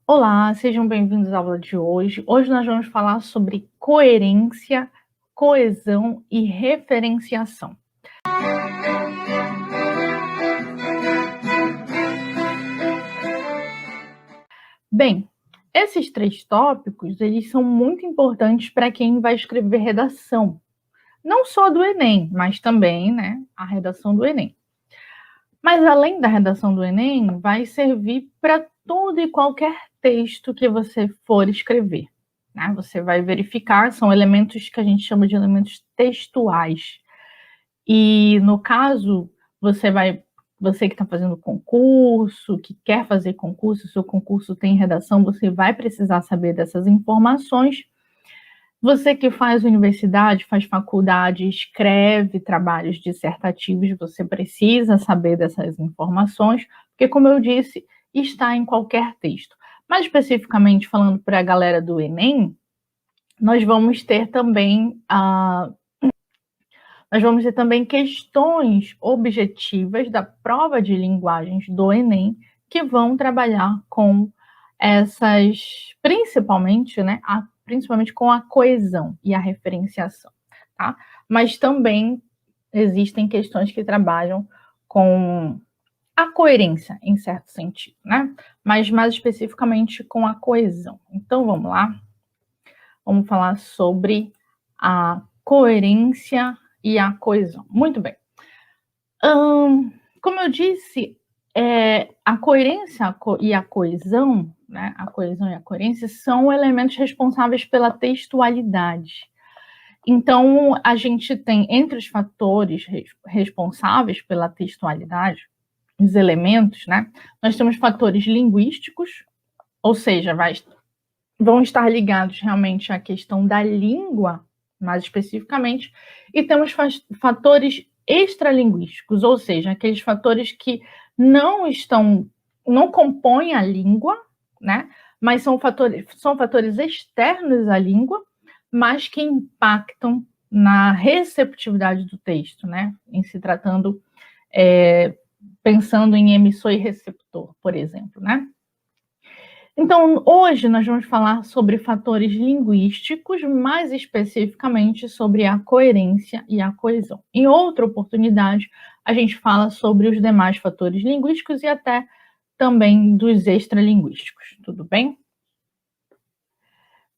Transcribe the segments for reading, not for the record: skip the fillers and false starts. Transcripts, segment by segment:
Olá, sejam bem-vindos à aula de hoje. Hoje nós vamos falar sobre coerência, coesão e referenciação. Bem, esses três tópicos, eles são muito importantes para quem vai escrever redação. Não só do Enem, mas também, a redação do Enem. Mas além da redação do Enem, vai servir para todo e qualquer texto que você for escrever. Você vai verificar, são elementos que a gente chama de elementos textuais. E no caso, você que está fazendo concurso, que quer fazer concurso, seu concurso tem redação, você vai precisar saber dessas informações. Você que faz universidade, faz faculdade, escreve trabalhos dissertativos, você precisa saber dessas informações, porque, como eu disse, está em qualquer texto. Mais especificamente, falando para a galera do Enem, nós vamos ter também questões objetivas da prova de linguagens do Enem que vão trabalhar com essas, principalmente com a coesão e a referenciação, tá? Mas também existem questões que trabalham com a coerência, em certo sentido, Mas mais especificamente com a coesão. Então, vamos lá. Vamos falar sobre a coerência e a coesão. Muito bem. Como eu disse, a coerência e a coesão, a coesão e a coerência são elementos responsáveis pela textualidade. Então, a gente tem, entre os fatores responsáveis pela textualidade, os elementos, nós temos fatores linguísticos, ou seja, vão estar ligados realmente à questão da língua, mais especificamente, e temos fatores extralinguísticos, ou seja, aqueles fatores que não compõem a língua, mas são fatores externos à língua, mas que impactam na receptividade do texto, em se tratando, pensando em emissor e receptor, por exemplo, Então, hoje nós vamos falar sobre fatores linguísticos, mais especificamente sobre a coerência e a coesão. Em outra oportunidade, a gente fala sobre os demais fatores linguísticos e até também dos extralinguísticos, tudo bem?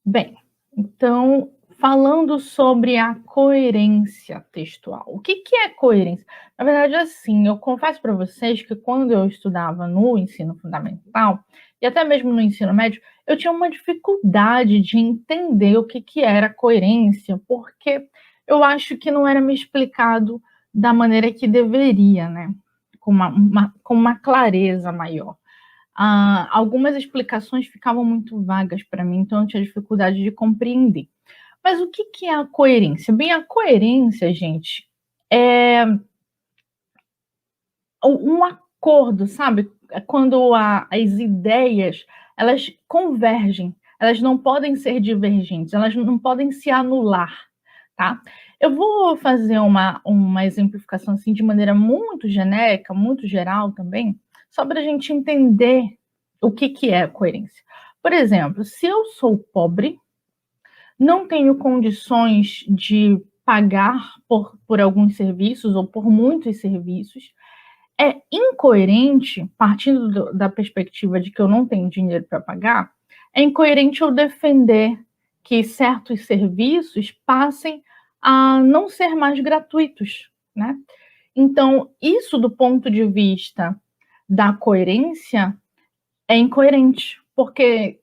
Bem, então, falando sobre a coerência textual. O que é coerência? Na verdade, assim, eu confesso para vocês que quando eu estudava no ensino fundamental, e até mesmo no ensino médio, eu tinha uma dificuldade de entender o que era coerência, porque eu acho que não era me explicado da maneira que deveria, com uma clareza maior. Algumas explicações ficavam muito vagas para mim, então eu tinha dificuldade de compreender. Mas o que é a coerência? Bem, a coerência, gente, é um acordo, sabe? É quando as ideias, elas convergem, elas não podem ser divergentes, elas não podem se anular, tá? Eu vou fazer uma exemplificação assim de maneira muito genérica, muito geral também, só para a gente entender o que é a coerência. Por exemplo, se eu sou pobre, não tenho condições de pagar por alguns serviços ou por muitos serviços, é incoerente, partindo da perspectiva de que eu não tenho dinheiro para pagar, é incoerente eu defender que certos serviços passem a não ser mais gratuitos, Então, isso do ponto de vista da coerência é incoerente, porque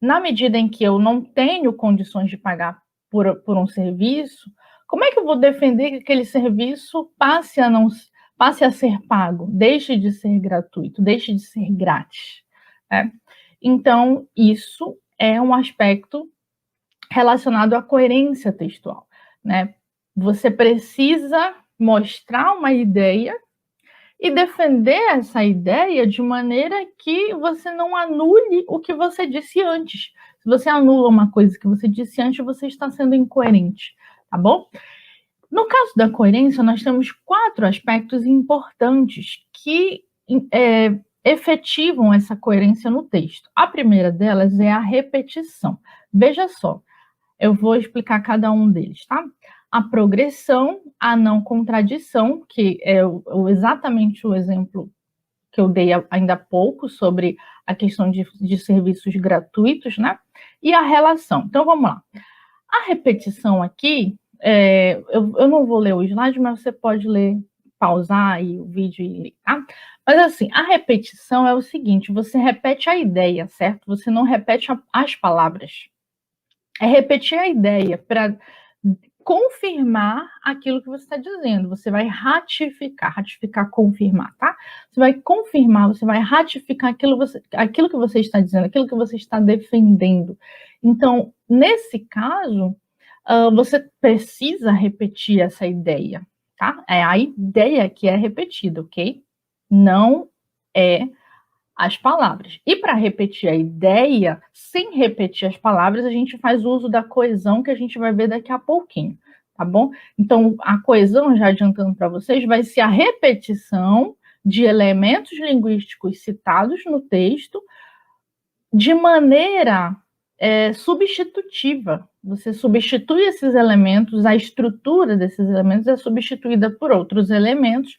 na medida em que eu não tenho condições de pagar por um serviço, como é que eu vou defender que aquele serviço passe a ser pago, deixe de ser gratuito, deixe de ser grátis? Então, isso é um aspecto relacionado à coerência textual, Você precisa mostrar uma ideia e defender essa ideia de maneira que você não anule o que você disse antes. Se você anula uma coisa que você disse antes, você está sendo incoerente, tá bom? No caso da coerência, nós temos 4 aspectos importantes que efetivam essa coerência no texto. A primeira delas é a repetição. Veja só, eu vou explicar cada um deles, tá? A progressão, a não contradição, que é exatamente o exemplo que eu dei ainda há pouco sobre a questão de serviços gratuitos, né? E a relação. Então, vamos lá. A repetição aqui, eu não vou ler o slide, mas você pode ler, pausar aí o vídeo e ler, tá? Mas assim, a repetição é o seguinte, você repete a ideia, certo? Você não repete as palavras. É repetir a ideia para confirmar aquilo que você está dizendo. Você vai ratificar, confirmar, tá? Você vai confirmar, você vai ratificar aquilo que você está dizendo, aquilo que você está defendendo. Então, nesse caso, você precisa repetir essa ideia, tá? É a ideia que é repetida, ok? Não é as palavras. E para repetir a ideia, sem repetir as palavras, a gente faz uso da coesão que a gente vai ver daqui a pouquinho, tá bom? Então, a coesão, já adiantando para vocês, vai ser a repetição de elementos linguísticos citados no texto de maneira substitutiva. Você substitui esses elementos, a estrutura desses elementos é substituída por outros elementos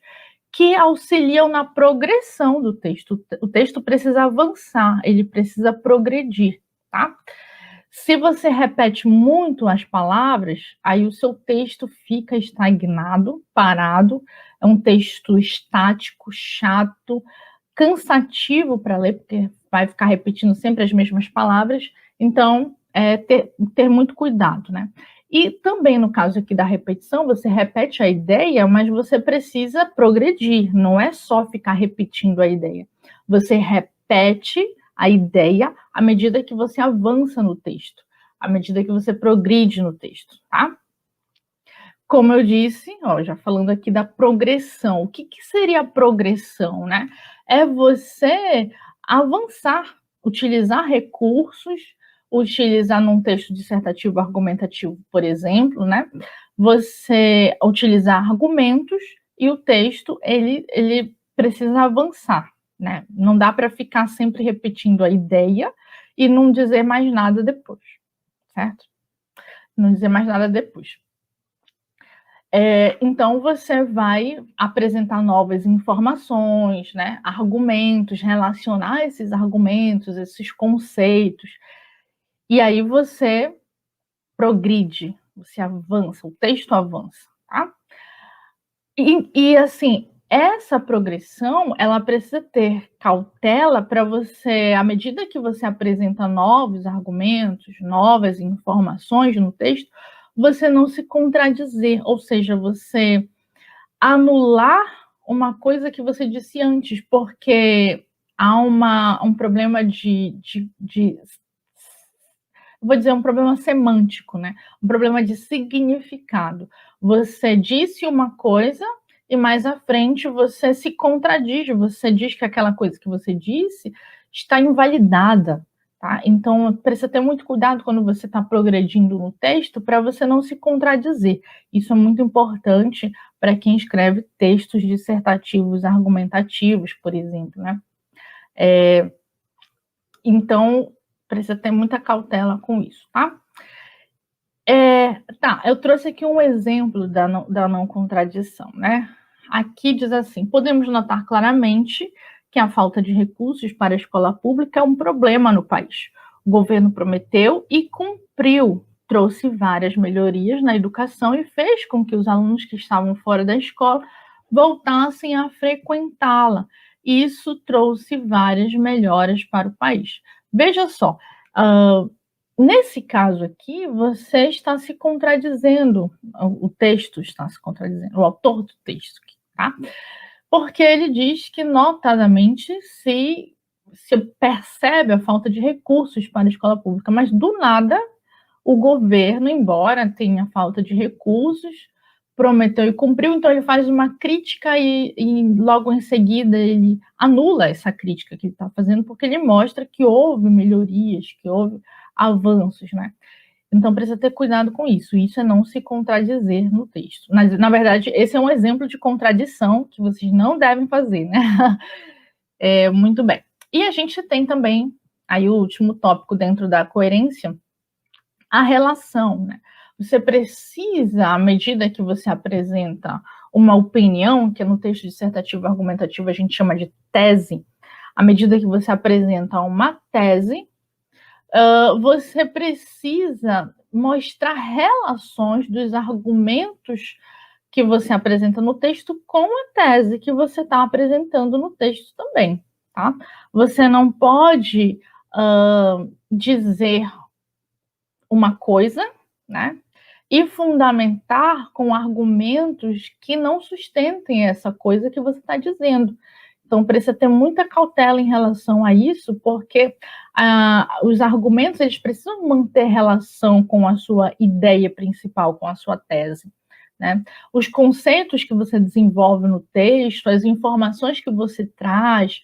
que auxiliam na progressão do texto. O texto precisa avançar, ele precisa progredir, tá? Se você repete muito as palavras, aí o seu texto fica estagnado, parado, é um texto estático, chato, cansativo para ler, porque vai ficar repetindo sempre as mesmas palavras, então ter muito cuidado, né? E também no caso aqui da repetição, você repete a ideia, mas você precisa progredir, não é só ficar repetindo a ideia. Você repete a ideia à medida que você avança no texto, à medida que você progride no texto, tá? Como eu disse, já falando aqui da progressão, o que seria a progressão, né? É você avançar, utilizar recursos, utilizar num texto dissertativo argumentativo, por exemplo, né? Você utilizar argumentos e o texto, ele precisa avançar, né? Não dá para ficar sempre repetindo a ideia e não dizer mais nada depois, certo? Não dizer mais nada depois. Então, você vai apresentar novas informações, né? Argumentos, relacionar esses argumentos, esses conceitos, e aí você progride, você avança, o texto avança, tá? Assim, essa progressão, ela precisa ter cautela para você, à medida que você apresenta novos argumentos, novas informações no texto, você não se contradizer, ou seja, você anular uma coisa que você disse antes, porque há um problema vou dizer, um problema semântico, né? Um problema de significado. Você disse uma coisa e mais à frente você se contradiz, você diz que aquela coisa que você disse está invalidada, tá? Então, precisa ter muito cuidado quando você está progredindo no texto para você não se contradizer. Isso é muito importante para quem escreve textos dissertativos, argumentativos, por exemplo, né? Então, precisa ter muita cautela com isso, tá? Eu trouxe aqui um exemplo da não contradição, né? Aqui diz assim: podemos notar claramente que a falta de recursos para a escola pública é um problema no país. O governo prometeu e cumpriu, trouxe várias melhorias na educação e fez com que os alunos que estavam fora da escola voltassem a frequentá-la. Isso trouxe várias melhoras para o país. Veja só, nesse caso aqui, você está se contradizendo, o texto está se contradizendo, o autor do texto, tá? Porque ele diz que, notadamente, se percebe a falta de recursos para a escola pública, mas do nada o governo, embora tenha falta de recursos, prometeu e cumpriu, então ele faz uma crítica e logo em seguida ele anula essa crítica que ele está fazendo, porque ele mostra que houve melhorias, que houve avanços, né? Então precisa ter cuidado com isso. Isso é não se contradizer no texto. Mas, na verdade, esse é um exemplo de contradição que vocês não devem fazer, né? Muito bem. E a gente tem também, aí o último tópico dentro da coerência, a relação, né? Você precisa, à medida que você apresenta uma opinião, que no texto dissertativo argumentativo a gente chama de tese, à medida que você apresenta uma tese, você precisa mostrar relações dos argumentos que você apresenta no texto com a tese que você está apresentando no texto também, tá? Você não pode dizer uma coisa, né? E fundamentar com argumentos que não sustentem essa coisa que você está dizendo. Então, precisa ter muita cautela em relação a isso, porque os argumentos eles precisam manter relação com a sua ideia principal, com a sua tese. Né? Os conceitos que você desenvolve no texto, as informações que você traz,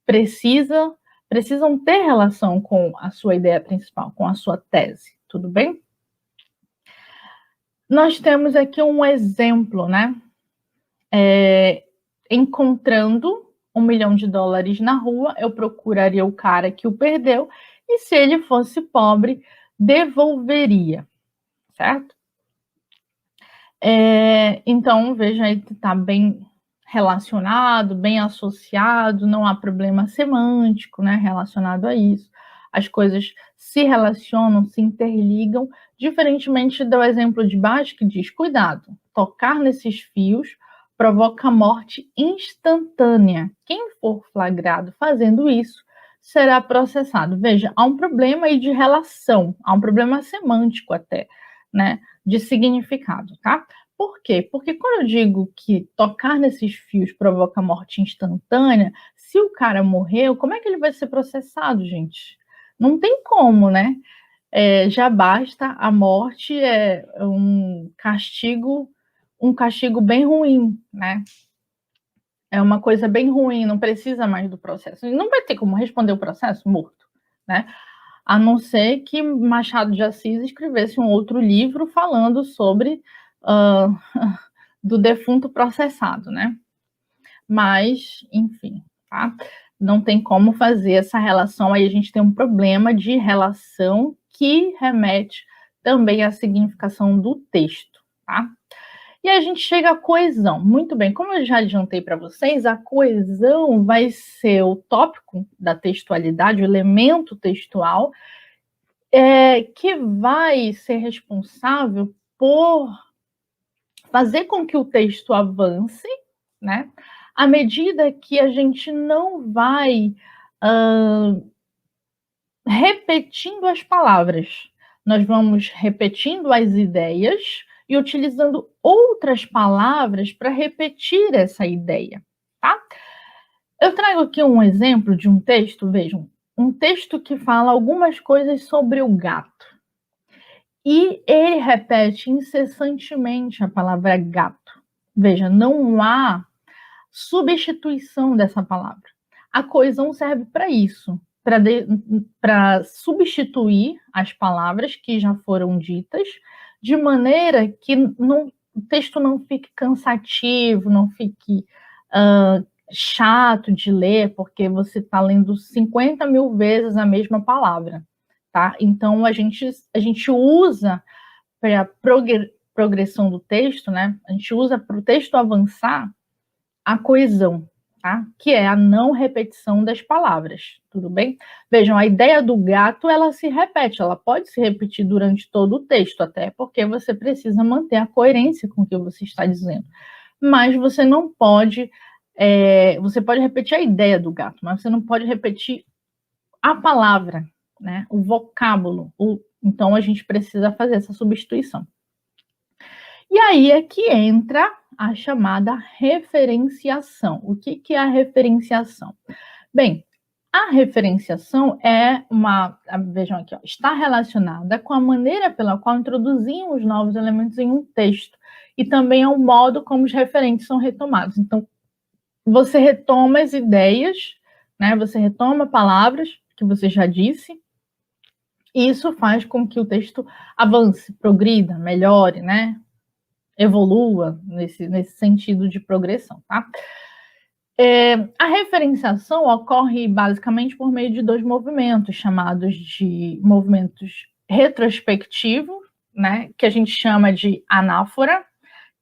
precisam ter relação com a sua ideia principal, com a sua tese. Tudo bem? Nós temos aqui um exemplo, né? Encontrando $1 milhão na rua, eu procuraria o cara que o perdeu e, se ele fosse pobre, devolveria, certo? Então, veja aí que está bem relacionado, bem associado, não há problema semântico, né, relacionado a isso. As coisas se relacionam, se interligam, diferentemente do exemplo de baixo que diz, cuidado, tocar nesses fios provoca morte instantânea. Quem for flagrado fazendo isso será processado. Veja, há um problema aí de relação, há um problema semântico até, né, de significado, tá? Por quê? Porque quando eu digo que tocar nesses fios provoca morte instantânea, se o cara morreu, como é que ele vai ser processado, gente? Não tem como, né? Já basta a morte, um castigo bem ruim, né? É uma coisa bem ruim, não precisa mais do processo. E não vai ter como responder o processo morto, né? A não ser que Machado de Assis escrevesse um outro livro falando sobre do defunto processado, né? Mas, enfim, tá? Não tem como fazer essa relação, aí a gente tem um problema de relação que remete também à significação do texto, tá? E aí a gente chega à coesão. Muito bem, como eu já adiantei para vocês, a coesão vai ser o tópico da textualidade, o elemento textual, que vai ser responsável por fazer com que o texto avance, né? À medida que a gente não vai repetindo as palavras, nós vamos repetindo as ideias e utilizando outras palavras para repetir essa ideia, tá? Eu trago aqui um exemplo de um texto, vejam, um texto que fala algumas coisas sobre o gato. E ele repete incessantemente a palavra gato. Veja, não há substituição dessa palavra. A coesão serve para isso, para substituir as palavras que já foram ditas, de maneira que o texto não fique cansativo, não fique chato de ler, porque você está lendo 50 mil vezes a mesma palavra. Tá? Então, a gente usa para a progressão do texto, né? A gente usa para o texto avançar a coesão, tá? Que é a não repetição das palavras, tudo bem? Vejam, a ideia do gato, ela se repete, ela pode se repetir durante todo o texto, até porque você precisa manter a coerência com o que você está dizendo. Mas você não pode, você pode repetir a ideia do gato, mas você não pode repetir a palavra, né? O vocábulo. Então, a gente precisa fazer essa substituição. E aí é que entra a chamada referenciação. O que é a referenciação? Bem, a referenciação vejam aqui, está relacionada com a maneira pela qual introduzimos os novos elementos em um texto e também ao modo como os referentes são retomados. Então, você retoma as ideias, né? Você retoma palavras que você já disse, e isso faz com que o texto avance, progrida, melhore, né? Evolua nesse sentido de progressão, tá? A referenciação ocorre basicamente por meio de dois movimentos, chamados de movimentos retrospectivos, né, que a gente chama de anáfora,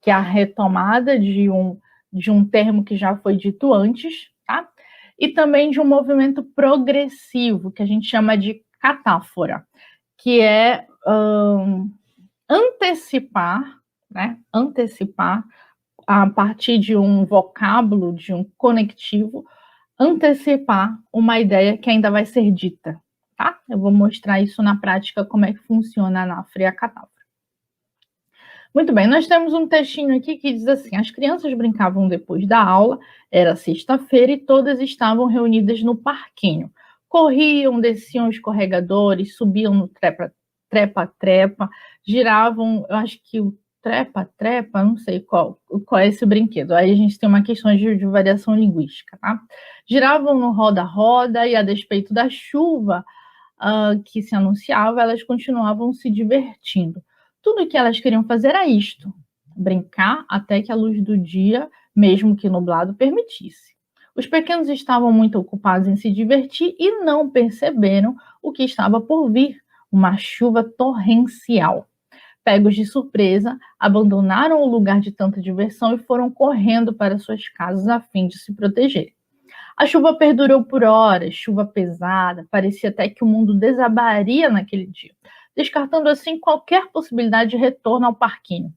que é a retomada de um termo que já foi dito antes, tá? E também de um movimento progressivo, que a gente chama de catáfora, que é antecipar, né? Antecipar a partir de um vocábulo, de um conectivo, antecipar uma ideia que ainda vai ser dita, tá? Eu vou mostrar isso na prática, como é que funciona a anáfora e a catáfora. Muito bem, nós temos um textinho aqui que diz assim: as crianças brincavam depois da aula, era sexta-feira e todas estavam reunidas no parquinho. Corriam, desciam escorregadores, subiam no trepa-trepa, giravam, eu acho que o trepa-trepa, não sei qual é esse brinquedo. Aí a gente tem uma questão de variação linguística, tá? Giravam no roda-roda e, a despeito da chuva que se anunciava, elas continuavam se divertindo. Tudo o que elas queriam fazer era isto: brincar até que a luz do dia, mesmo que nublado, permitisse. Os pequenos estavam muito ocupados em se divertir e não perceberam o que estava por vir: uma chuva torrencial. Pegos de surpresa, abandonaram o lugar de tanta diversão e foram correndo para suas casas a fim de se proteger. A chuva perdurou por horas, chuva pesada, parecia até que o mundo desabaria naquele dia, descartando assim qualquer possibilidade de retorno ao parquinho.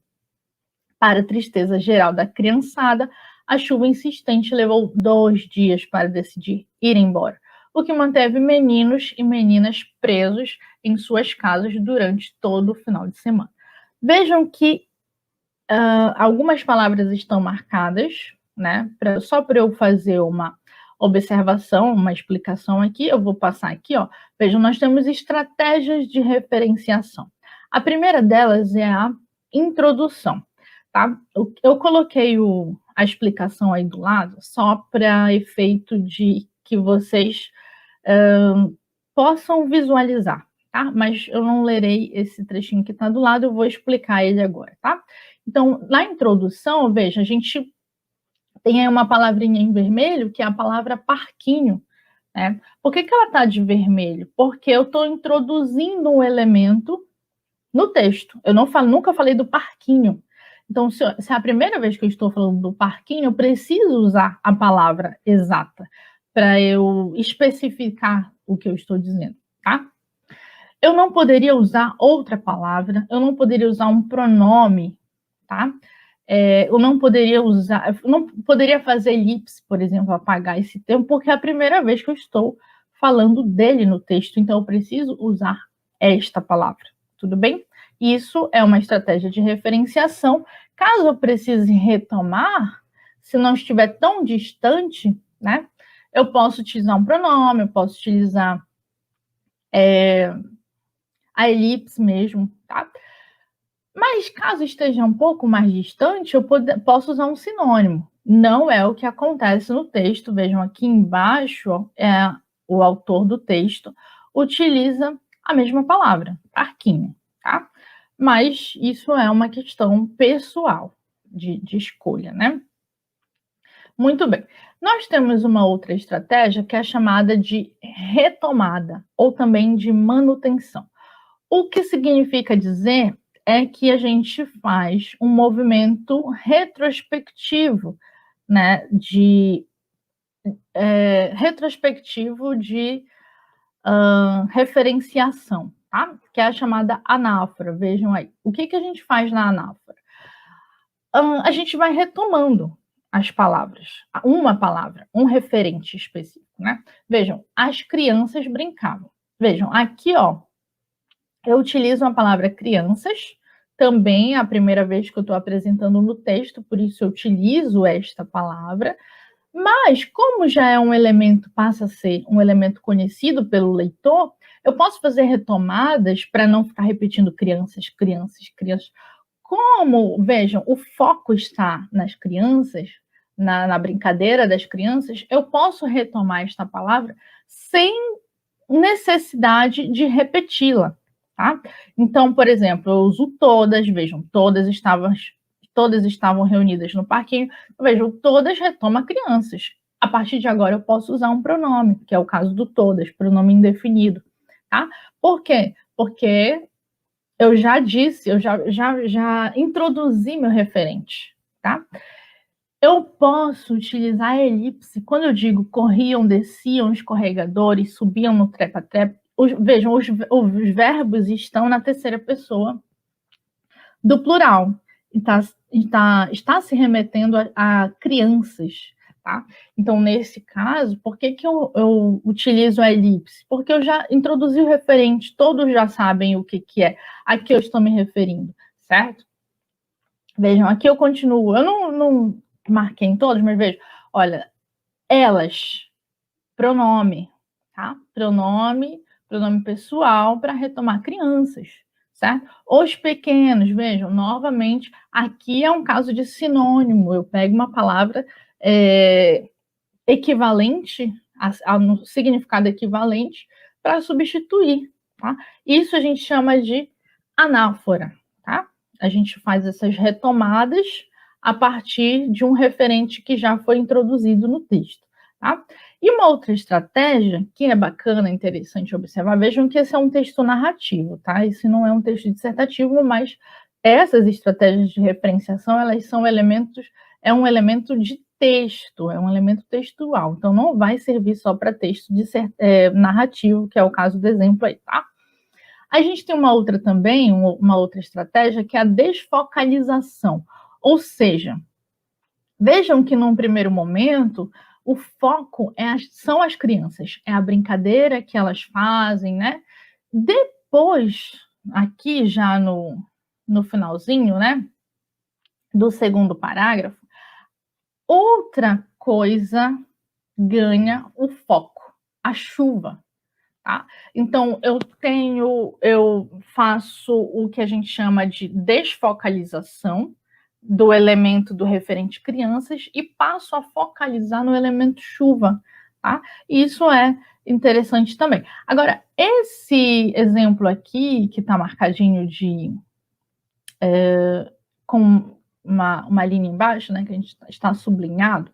Para a tristeza geral da criançada, a chuva insistente levou 2 dias para decidir ir embora, o que manteve meninos e meninas presos em suas casas durante todo o final de semana. Vejam que algumas palavras estão marcadas, né? Só para eu fazer uma observação, uma explicação aqui, eu vou passar aqui, ó. Vejam, nós temos estratégias de referenciação. A primeira delas é a introdução, tá? Eu coloquei a explicação aí do lado só para efeito de que vocês possam visualizar, tá? Mas eu não lerei esse trechinho que está do lado, eu vou explicar ele agora, tá? Então, na introdução, veja, a gente tem aí uma palavrinha em vermelho, que é a palavra parquinho, né? Por que ela está de vermelho? Porque eu estou introduzindo um elemento no texto. Eu nunca falei do parquinho. Então, se é a primeira vez que eu estou falando do parquinho, eu preciso usar a palavra exata para eu especificar o que eu estou dizendo, tá? Eu não poderia usar outra palavra, eu não poderia usar um pronome, tá? Eu não poderia fazer elipse, por exemplo, apagar esse termo, porque é a primeira vez que eu estou falando dele no texto, então eu preciso usar esta palavra, tudo bem? Isso é uma estratégia de referenciação. Caso eu precise retomar, se não estiver tão distante, né, eu posso utilizar um pronome, eu posso utilizar a elipse mesmo, tá? Mas caso esteja um pouco mais distante, eu posso usar um sinônimo. Não é o que acontece no texto. Vejam aqui embaixo, o autor do texto utiliza a mesma palavra, parquinho, tá? Mas isso é uma questão pessoal de escolha, né? Muito bem. Nós temos uma outra estratégia que é chamada de retomada, ou também de manutenção. O que significa dizer é que a gente faz um movimento retrospectivo, né, retrospectivo de referenciação, tá? Que é a chamada anáfora. Vejam aí. O que a gente faz na anáfora? A gente vai retomando as palavras, uma palavra, um referente específico, né? Vejam, as crianças brincavam. Vejam, aqui, ó, eu utilizo a palavra crianças, também é a primeira vez que eu estou apresentando no texto, por isso eu utilizo esta palavra, mas como já é um elemento, passa a ser um elemento conhecido pelo leitor, eu posso fazer retomadas para não ficar repetindo crianças, crianças, crianças. Como, vejam, o foco está nas crianças, na brincadeira das crianças, eu posso retomar esta palavra sem necessidade de repeti-la. Tá? Então, por exemplo, eu uso todas, vejam, todas estavam reunidas no parquinho, vejam, todas retoma crianças. a partir de agora eu posso usar um pronome, que é o caso do todas, pronome indefinido, tá? Por quê? Porque eu já disse, eu já introduzi meu referente, tá? Eu posso utilizar a elipse quando eu digo corriam, desciam, escorregadores, subiam no trepa-trepa. Vejam, os verbos estão na terceira pessoa do plural. Está se remetendo a crianças, tá? Então, nesse caso, por que eu utilizo a elipse? Porque eu já introduzi o referente, todos já sabem o que é a que eu estou me referindo, certo? Vejam, aqui eu continuo, eu não marquei em todos, mas veja, olha, elas, pronome, tá? Pronome pessoal para retomar crianças, certo? Os pequenos, vejam, novamente, aqui é um caso de sinônimo, eu pego uma palavra equivalente, no significado equivalente, para substituir, tá? Isso a gente chama de anáfora, tá? A gente faz essas retomadas a partir de um referente que já foi introduzido no texto, tá? E uma outra estratégia que é bacana, interessante observar, vejam que esse é um texto narrativo, tá? Esse não é um texto dissertativo, mas essas estratégias de referenciação, elas são elementos, é um elemento de texto, é um elemento textual, então não vai servir só para texto narrativo, que é o caso do exemplo aí, tá? A gente tem uma outra também, uma outra estratégia, que é a desfocalização. Ou seja, vejam que num primeiro momento, o foco são as crianças, é a brincadeira que elas fazem, né? Depois, aqui já no finalzinho, né, do segundo parágrafo, outra coisa ganha o foco, a chuva. Tá? Então, eu faço o que a gente chama de desfocalização do elemento do referente crianças e passo a focalizar no elemento chuva. Tá? Isso é interessante também. Agora, esse exemplo aqui, que está marcadinho com uma linha embaixo, né, que a gente está sublinhado,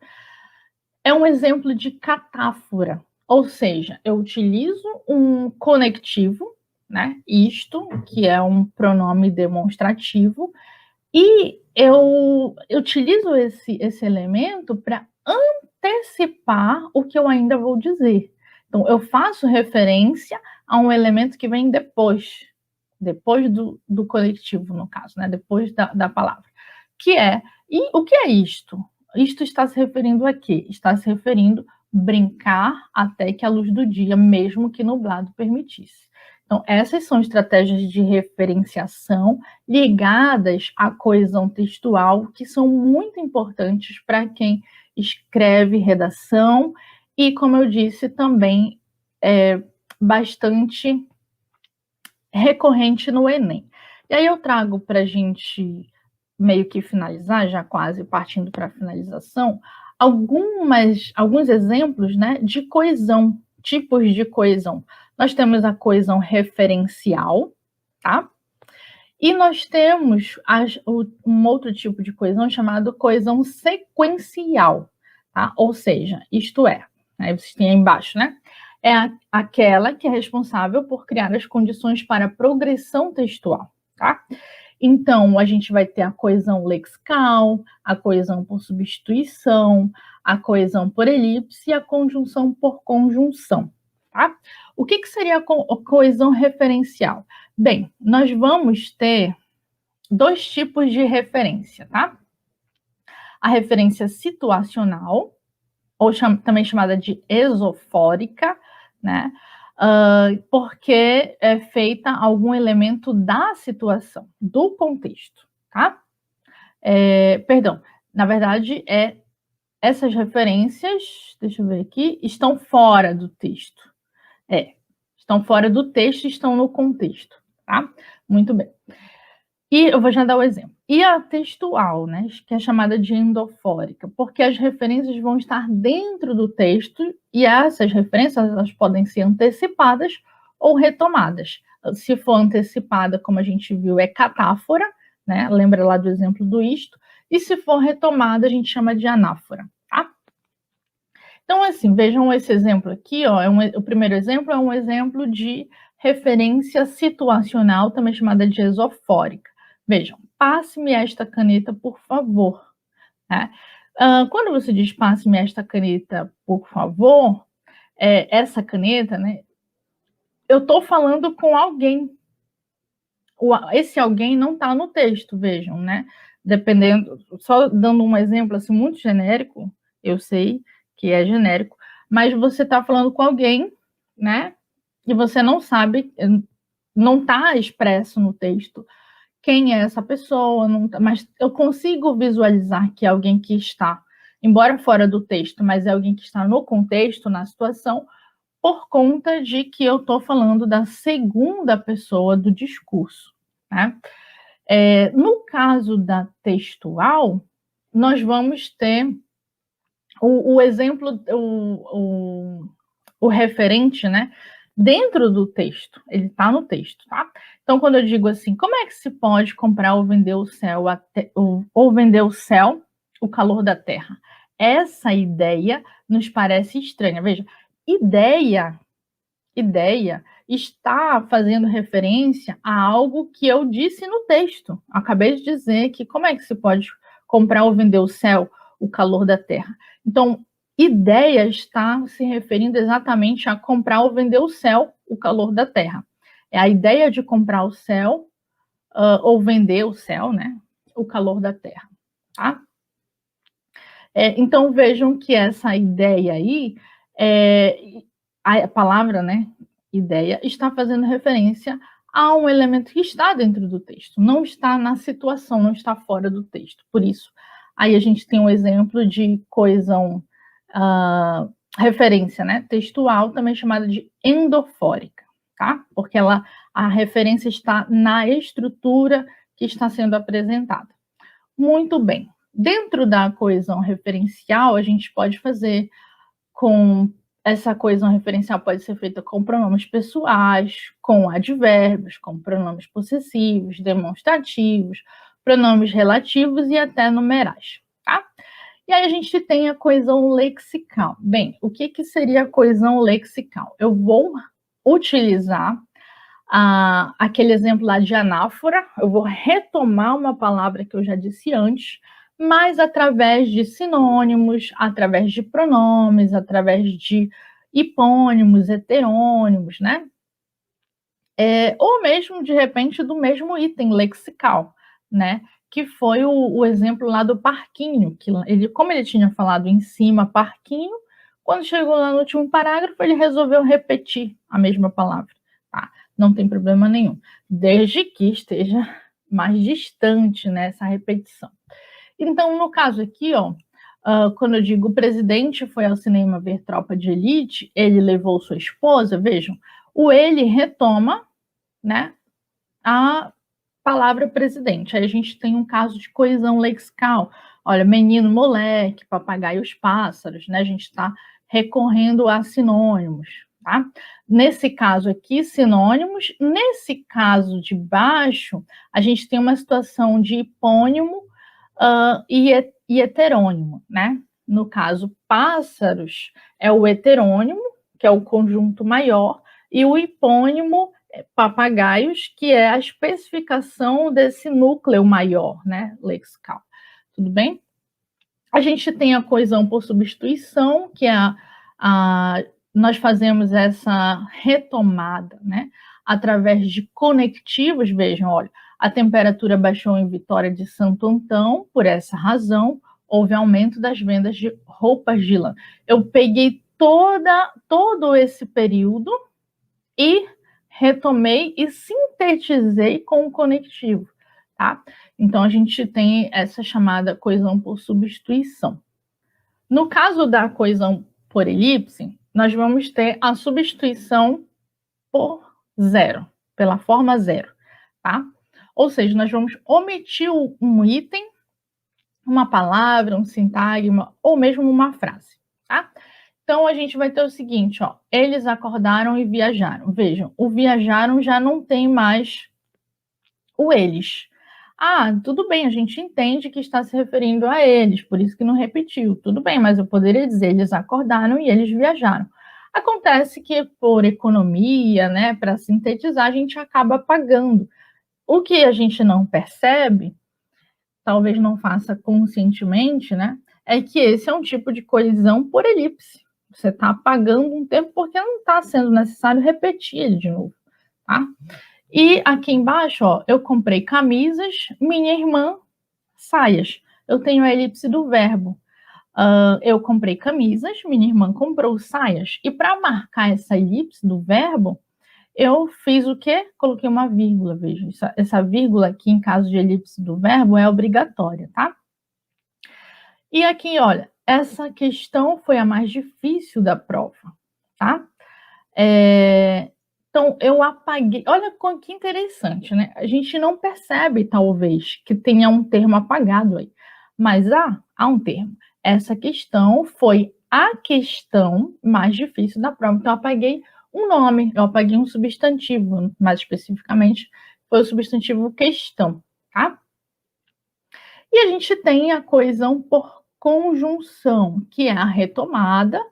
é um exemplo de catáfora. Ou seja, eu utilizo um conectivo, né? Isto, que é um pronome demonstrativo, e eu utilizo esse elemento para antecipar o que eu ainda vou dizer. Então, eu faço referência a um elemento que vem depois do conectivo, no caso, né? Depois da palavra. E o que é isto? Isto está se referindo a quê? Está se referindo brincar até que a luz do dia, mesmo que nublado, permitisse. Então, essas são estratégias de referenciação ligadas à coesão textual, que são muito importantes para quem escreve redação e, como eu disse, também é bastante recorrente no Enem. E aí eu trago para a gente meio que finalizar, já quase partindo para a finalização, alguns exemplos, né, de coesão, tipos de coesão. Nós temos a coesão referencial, tá? E nós temos um outro tipo de coesão chamado coesão sequencial, tá? Ou seja, isto é, aí vocês têm aí embaixo, né? É aquela que é responsável por criar as condições para a progressão textual, tá? Então, a gente vai ter a coesão lexical, a coesão por substituição, a coesão por elipse e a conjunção por conjunção, tá? O que seria a coesão referencial? Bem, nós vamos ter dois tipos de referência, tá? A referência situacional, ou também chamada de esofórica, né? Porque é feita algum elemento da situação, do contexto, tá? Perdão, na verdade, essas referências, deixa eu ver aqui, estão fora do texto. Estão fora do texto e estão no contexto, tá? Muito bem. E eu vou já dar o exemplo. E a textual, né, que é chamada de endofórica, porque as referências vão estar dentro do texto e essas referências elas podem ser antecipadas ou retomadas. Se for antecipada, como a gente viu, é catáfora, né? Lembra lá do exemplo do isto. E se for retomada, a gente chama de anáfora, tá? Então, assim, vejam esse exemplo aqui, ó, o primeiro exemplo é um exemplo de referência situacional, também chamada de esofórica. Vejam, passe-me esta caneta, por favor. Né? Quando você diz passe-me esta caneta, por favor, essa caneta, né? Eu estou falando com alguém. Esse alguém não está no texto, vejam, né? Dependendo, só dando um exemplo assim muito genérico, eu sei que é genérico, mas você está falando com alguém, né? E você não sabe, não está expresso no texto quem é essa pessoa, não tá, mas eu consigo visualizar que é alguém que está, embora fora do texto, mas é alguém que está no contexto, na situação, por conta de que eu estou falando da segunda pessoa do discurso. Né? No caso da textual, nós vamos ter o exemplo, o referente, né? Dentro do texto, ele está no texto, tá? Então, quando eu digo assim, como é que se pode comprar ou vender o céu, ou vender o céu, o calor da terra? Essa ideia nos parece estranha. Veja, ideia está fazendo referência a algo que eu disse no texto. Acabei de dizer que como é que se pode comprar ou vender o céu, o calor da terra? Então, ideia está se referindo exatamente a comprar ou vender o céu, o calor da terra. É a ideia de comprar o céu ou vender o céu, né? O calor da terra. Tá? Então vejam que essa ideia aí, a palavra, né, ideia, está fazendo referência a um elemento que está dentro do texto, não está na situação, não está fora do texto. Por isso, aí a gente tem um exemplo de coesão, referência, né, textual, também chamada de endofórica, tá? Porque a referência está na estrutura que está sendo apresentada. Muito bem. Dentro da coesão referencial, a gente pode fazer com essa coesão referencial pode ser feita com pronomes pessoais, com advérbios, com pronomes possessivos, demonstrativos, pronomes relativos e até numerais, tá? E aí a gente tem a coesão lexical. Bem, o que seria a coesão lexical? Eu vou utilizar aquele exemplo lá de anáfora, eu vou retomar uma palavra que eu já disse antes, mas através de sinônimos, através de pronomes, através de hipônimos, heterônimos, né? Ou mesmo, de repente, do mesmo item lexical, né? Que foi o exemplo lá do parquinho, que como ele tinha falado em cima, parquinho, quando chegou lá no último parágrafo, ele resolveu repetir a mesma palavra, tá? Não tem problema nenhum, desde que esteja mais distante nessa repetição. Então, no caso aqui, ó, quando eu digo o presidente foi ao cinema ver Tropa de Elite, ele levou sua esposa, vejam, o ele retoma, né, a palavra presidente. Aí a gente tem um caso de coesão lexical. Olha, menino, moleque, papagaio, os pássaros, né? A gente está recorrendo a sinônimos, tá? Nesse caso aqui, sinônimos. Nesse caso de baixo, a gente tem uma situação de hipônimo e heterônimo, né? No caso, pássaros é o heterônimo, que é o conjunto maior, e o hipônimo papagaios, que é a especificação desse núcleo maior, né, lexical. Tudo bem? A gente tem a coesão por substituição, que é nós fazemos essa retomada, né, através de conectivos. Vejam, olha, a temperatura baixou em Vitória de Santo Antão, por essa razão, houve aumento das vendas de roupas de lã. Eu peguei todo esse período e retomei e sintetizei com o conectivo, tá? Então, a gente tem essa chamada coesão por substituição. No caso da coesão por elipse, nós vamos ter a substituição por zero, pela forma zero, tá? Ou seja, nós vamos omitir um item, uma palavra, um sintagma, ou mesmo uma frase, tá? Então, a gente vai ter o seguinte, ó, eles acordaram e viajaram. Vejam, o viajaram já não tem mais o eles. Ah, tudo bem, a gente entende que está se referindo a eles, por isso que não repetiu. Tudo bem, mas eu poderia dizer, eles acordaram e eles viajaram. Acontece que por economia, né, para sintetizar, a gente acaba apagando. O que a gente não percebe, talvez não faça conscientemente, né, é que esse é um tipo de colisão por elipse. Você está apagando um tempo porque não está sendo necessário repetir ele de novo, tá? E aqui embaixo, ó, eu comprei camisas, minha irmã, saias. Eu tenho a elipse do verbo. Eu comprei camisas, minha irmã comprou saias. E para marcar essa elipse do verbo, eu fiz o quê? Coloquei uma vírgula, veja. Essa vírgula aqui, em caso de elipse do verbo, é obrigatória, tá? E aqui, olha, essa questão foi a mais difícil da prova, tá? Então, eu apaguei. Olha que interessante, né? A gente não percebe, talvez, que tenha um termo apagado aí. Mas há um termo. Essa questão foi a questão mais difícil da prova. Então, eu apaguei um nome, eu apaguei um substantivo, mais especificamente, foi o substantivo questão, tá? E a gente tem a coesão por conjunção, que é a retomada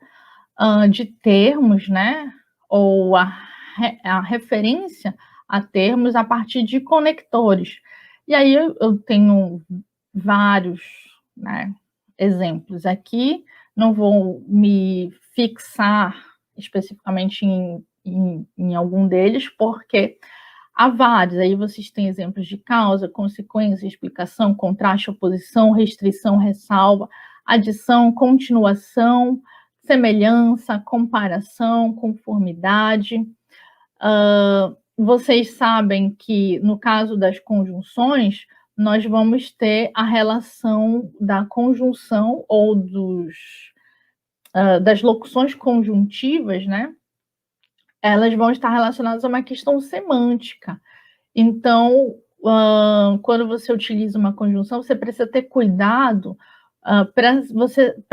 de termos, né? Ou a referência a termos a partir de conectores. E aí eu tenho vários, né, exemplos aqui, não vou me fixar especificamente em algum deles, porque há vários. Aí vocês têm exemplos de causa, consequência, explicação, contraste, oposição, restrição, ressalva, adição, continuação, semelhança, comparação, conformidade. Vocês sabem que, no caso das conjunções, nós vamos ter a relação da conjunção ou das locuções conjuntivas, né? Elas vão estar relacionadas a uma questão semântica. Então, quando você utiliza uma conjunção, você precisa ter cuidado para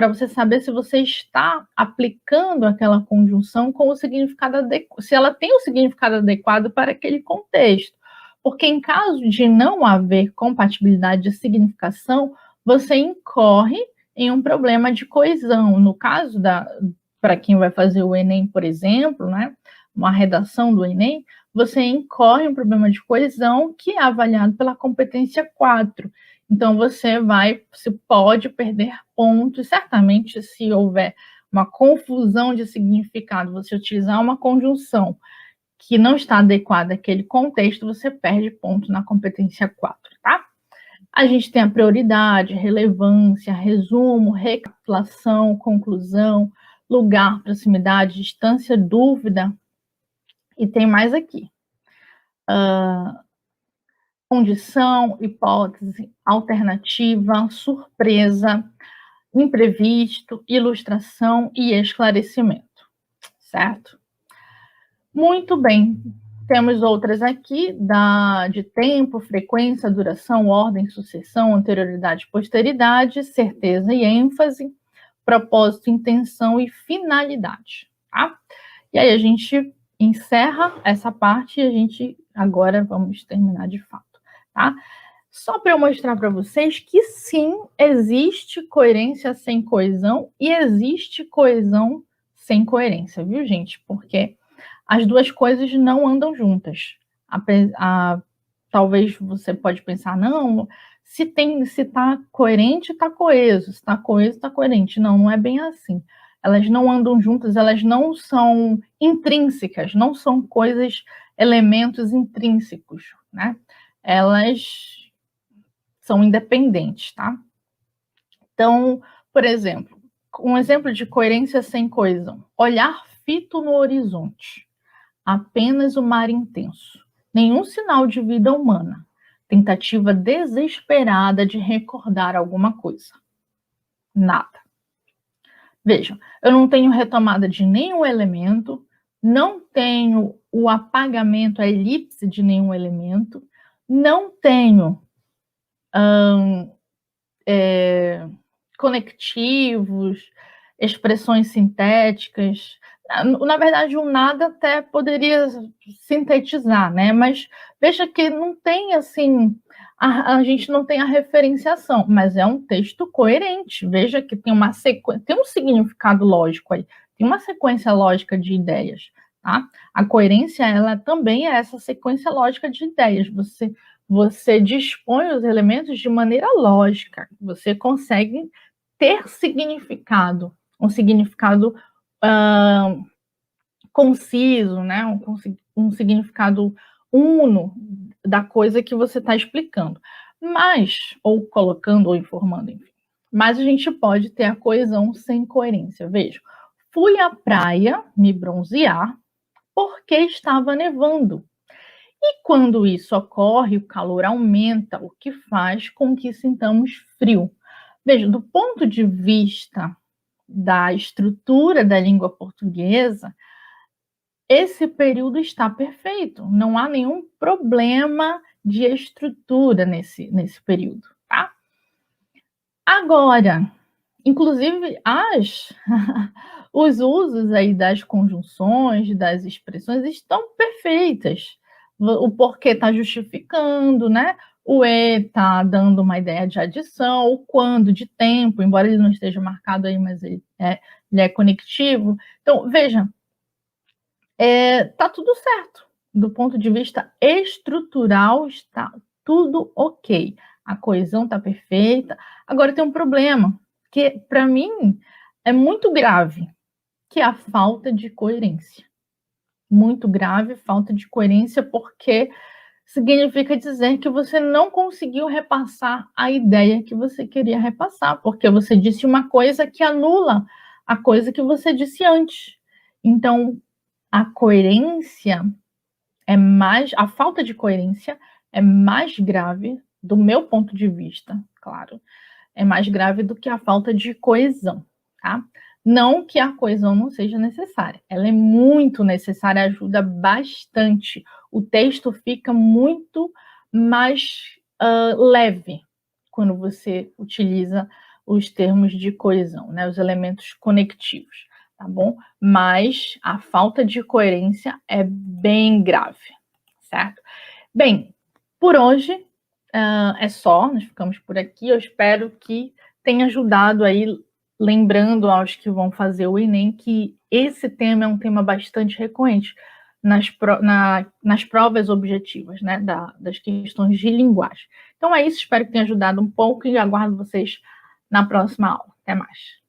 você saber se você está aplicando aquela conjunção com o significado adequado, se ela tem o significado adequado para aquele contexto. Porque em caso de não haver compatibilidade de significação, você incorre em um problema de coesão. No caso para quem vai fazer o Enem, por exemplo, né, uma redação do Enem, você incorre em um problema de coesão que é avaliado pela competência 4. Então, você pode perder pontos, certamente, se houver uma confusão de significado, você utilizar uma conjunção que não está adequada àquele contexto, você perde ponto na competência 4, tá? A gente tem a prioridade, relevância, resumo, recapitulação, conclusão, lugar, proximidade, distância, dúvida, e tem mais aqui. Condição, hipótese, alternativa, surpresa, imprevisto, ilustração e esclarecimento, certo? Muito bem. Temos outras aqui, de tempo, frequência, duração, ordem, sucessão, anterioridade, posteridade, certeza e ênfase, propósito, intenção e finalidade, tá? E aí a gente encerra essa parte e a gente agora vamos terminar de fato, tá? Só para eu mostrar para vocês que sim, existe coerência sem coesão e existe coesão sem coerência, viu, gente? Porque as duas coisas não andam juntas. Talvez você pode pensar, não, se está coerente, está coeso, se está coeso, está coerente. Não, não é bem assim. Elas não andam juntas, elas não são intrínsecas, não são coisas, elementos intrínsecos, né? Elas são independentes, tá? Então, por exemplo, um exemplo de coerência sem coesão. Olhar fito no horizonte. Apenas o mar intenso. Nenhum sinal de vida humana. Tentativa desesperada de recordar alguma coisa. Nada. Vejam, eu não tenho retomada de nenhum elemento, não tenho o apagamento, a elipse de nenhum elemento, não tenho conectivos, expressões sintéticas. Na verdade, o nada até poderia sintetizar, né? Mas veja que não tem, assim, a gente não tem a referenciação, mas é um texto coerente. Veja que tem uma sequência, tem um significado lógico aí, tem uma sequência lógica de ideias, tá? A coerência, ela também é essa sequência lógica de ideias. Você dispõe os elementos de maneira lógica, você consegue ter significado, um significado conciso, né? Um significado uno da coisa que você está explicando. Mas, ou colocando, ou informando, enfim. Mas a gente pode ter a coesão sem coerência. Veja, fui à praia me bronzear porque estava nevando. E quando isso ocorre, o calor aumenta, o que faz com que sintamos frio. Veja, do ponto de vista da estrutura da língua portuguesa, esse período está perfeito, não há nenhum problema de estrutura nesse período, tá? Agora, inclusive os usos aí das conjunções, das expressões estão perfeitas. O porquê está justificando, né? O está dando uma ideia de adição, o quando de tempo, embora ele não esteja marcado aí, mas ele é conectivo. Então, veja, tá tudo certo. Do ponto de vista estrutural, está tudo ok. A coesão está perfeita. Agora tem um problema, que para mim é muito grave, que é a falta de coerência. Muito grave, falta de coerência, porque significa dizer que você não conseguiu repassar a ideia que você queria repassar, porque você disse uma coisa que anula a coisa que você disse antes. Então, a falta de coerência é mais grave, do meu ponto de vista, claro, é mais grave do que a falta de coesão, tá? Não que a coesão não seja necessária, ela é muito necessária, ajuda bastante. O texto fica muito mais leve quando você utiliza os termos de coesão, né? Os elementos conectivos, tá bom? Mas a falta de coerência é bem grave, certo? Bem, por hoje é só, nós ficamos por aqui. Eu espero que tenha ajudado aí, lembrando aos que vão fazer o Enem, que esse tema é um tema bastante recorrente nas provas objetivas, né, das questões de linguagem. Então é isso, espero que tenha ajudado um pouco e aguardo vocês na próxima aula. Até mais.